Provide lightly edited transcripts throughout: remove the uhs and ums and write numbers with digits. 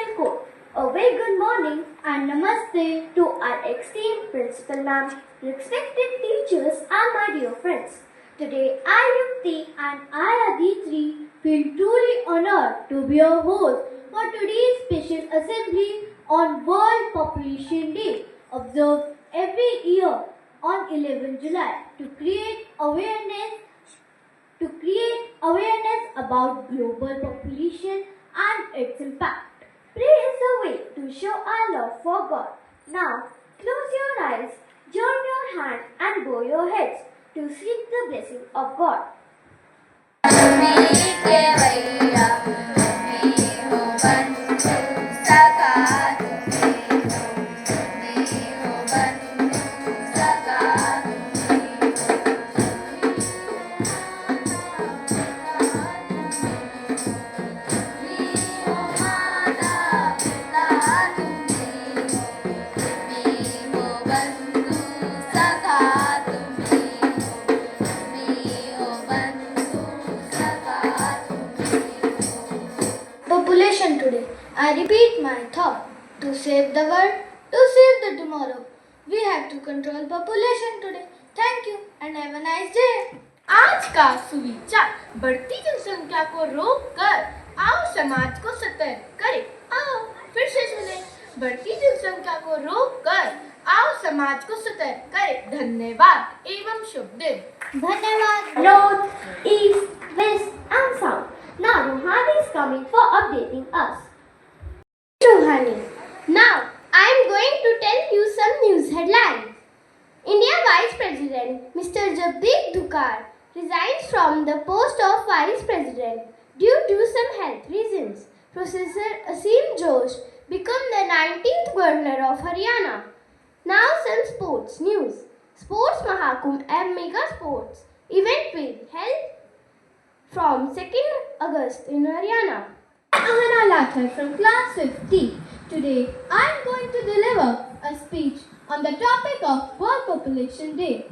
Indian code. A very good morning and namaste to our esteemed principal ma'am, respected teachers and my dear friends. Today I, Yukti and I, Aditri, feel truly honored to be your host for today's special assembly on World Population Day, observed every year on 11 July to create awareness about global population and its impact. Prayer is a way to show our love for God. Now, close your eyes, join your hands, and bow your heads to seek the blessing of God. Population today. I repeat my thought. To save the world, to save the tomorrow. We have to control population today. Thank you and have a nice day. आज का सुविचार बढ़ती जनसंख्या को रोककर आओ समाज को सतर्क करें। आओ फिर से सुने, बढ़ती जनसंख्या को रोककर आओ समाज को सतर्क करें। धन्यवाद एवं शुभ दिन। Dhanyavad. North, East, West and South. Now Rohani is coming for updating us. Rohani. Now I am going to tell you some news headlines. India Vice President Mr. Jagdeep Dhukar resigns from the post of Vice President due to some health reasons. Professor Asim Josh become the 19th Governor of Haryana. Now some sports news. Sports Mahakumbh and Mega Sports event will held from 2nd August in Haryana. Ahana Lathar from class 50. Today I am going to deliver a speech on the topic of World Population Day.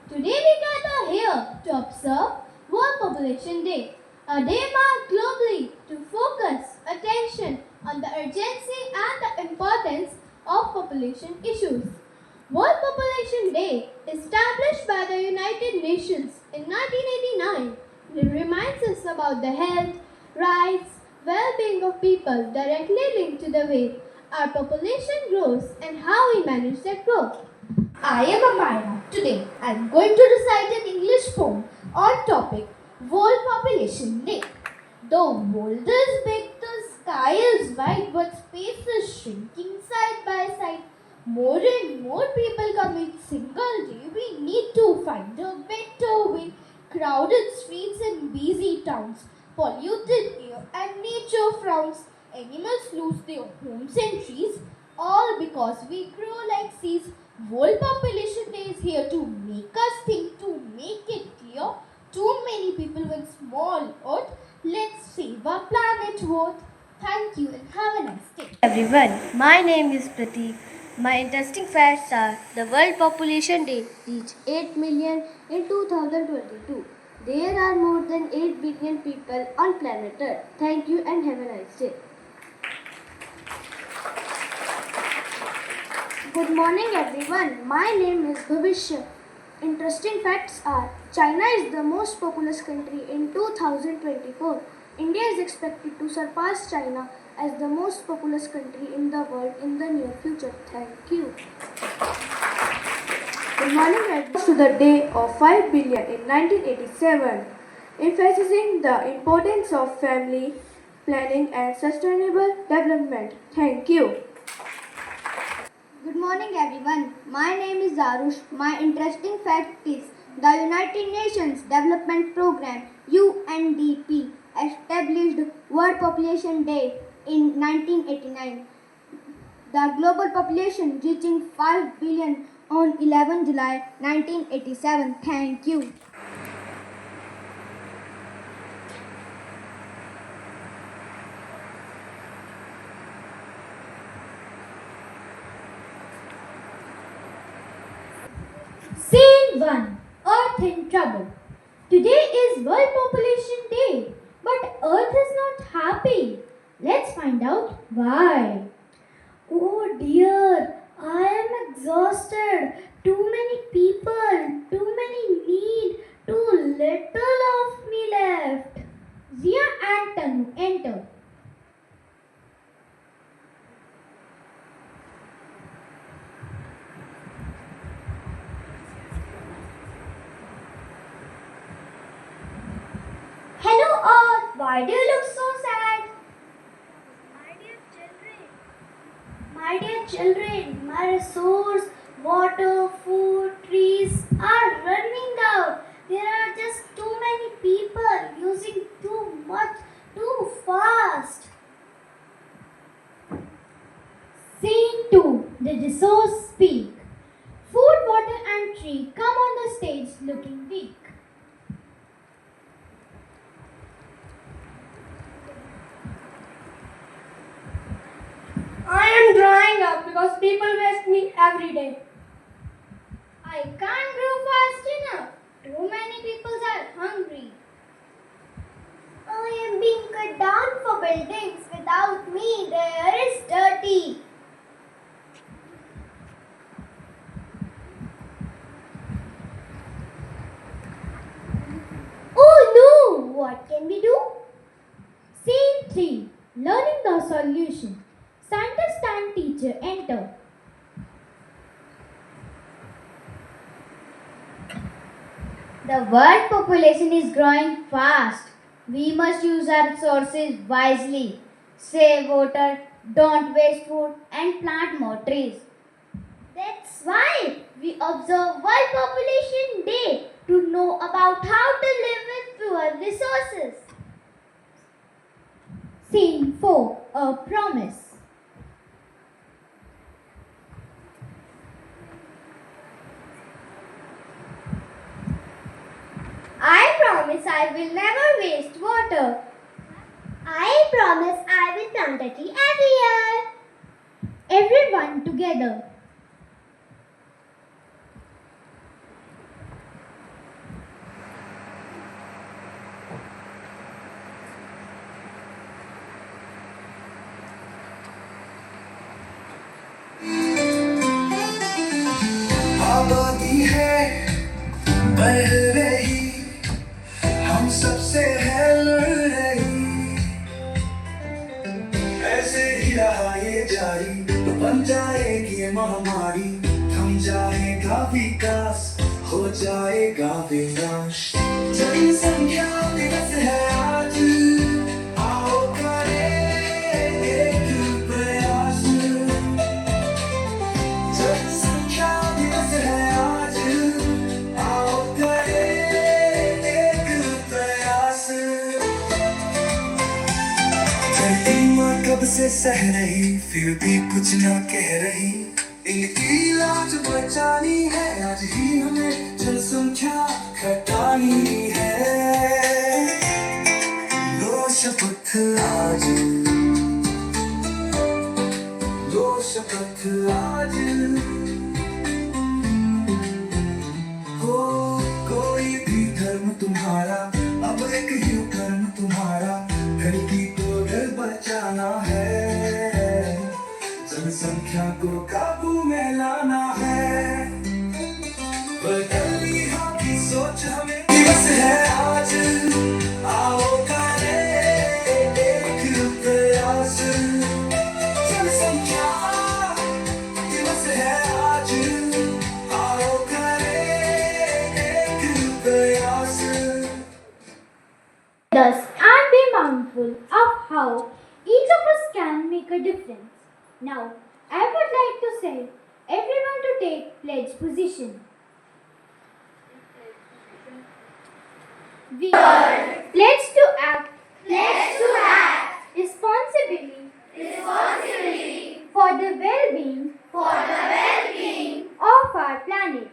Today we gather here to observe World Population Day, a day marked globally to focus attention on the urgency and the importance of population issues. World Population Day, established by the United Nations in 1989, reminds us about the health, rights, well-being of people directly linked to the way our population grows and how we manage that growth. I am Amira. Today I am going to recite an English poem on topic World Population Day. The world is big, the sky is wide, but space is shrinking side by side. More and more people commit single day. We need to find a better way. Crowded streets and busy towns, polluted air and nature frowns. Animals lose their homes and trees, all because we grow like seas. World Population Day is here to make us think, to make it clear. Too many people with small earth. Let's save our planet worth. Thank you and have a nice day. Everyone, my name is Prateek. My interesting facts are the world population day reached 8 million in 2022. There are more than 8 billion people on planet Earth. Thank you and have a nice day. Good morning everyone. My name is Bhavishya. Interesting facts are China is the most populous country in 2024. India is expected to surpass China as the most populous country in the world in the near future. Thank you. Good morning and to the day of 5 billion in 1987, emphasizing the importance of family planning and sustainable development. Thank you. Good morning everyone. My name is Darush. My interesting fact is the United Nations Development Programme UNDP established World Population Day in 1989. The global population reaching 5 billion on 11 July 1987. Thank you. Scene 1. Earth in trouble. Today is World Population Day, but Earth is not happy. Let's find out Why? Oh dear, I am exhausted. Too many people, too many need, too little of me left. Zia and Tanu enter. Hello Earth, why do you look so sad? My dear children, my resource, water, food, trees are running out. There are just too many people using too much, too fast. Scene 2. The resource speak. Food, water and tree come on the stage looking weak. I am drying up because people waste me every day. I can't grow fast enough. Too many people are hungry. I am being cut down for buildings. Without me, the air is dirty. Oh no! What can we do? Scene 3. Learning the solution. Scientist and teacher enter. The world population is growing fast. We must use our resources wisely. Save water, don't waste food, and plant more trees. That's why we observe World Population Day to know about how to live with fewer resources. Scene 4. A promise. I promise I will never waste water. I promise I will plant a tree every year. Everyone together. आबादी है बढ़ रही, हम सबसे है लड़ रही। ऐसे ही रहा ये जारी तो बन जाएगी ये महामारी। थम जाएगा विकास, हो जाएगा विनाश। जनसंख्या दिवस है आज, आओ करें एक प्रयास। जनसंख्या दिवस है आज, आओ करें एक प्रयास। धरती माँ कब से सह रही, फिर भी कुछ ना कह रही। इनकी लाज बचानी है, आज ही हमें जनसंख्या घटानी है। लो शपथ आज, लो शपथ आज। हो कोई भी धर्म तुम्हारा, अब एक ही कर्म तुम्हारा। धरती को घर बचाना है, जनसंख्या को काबू में लाना है। बदलनी की सोच हमें दिवस है आज, आओ करें एक प्रयास। जनसंख्या दिवस है आज, आओ करें एक प्रयास। Thus, and be mindful of how each of us can make a difference. Now, I would like to say everyone to take pledge position. We are pledged to act responsibly for the well-being of our planet.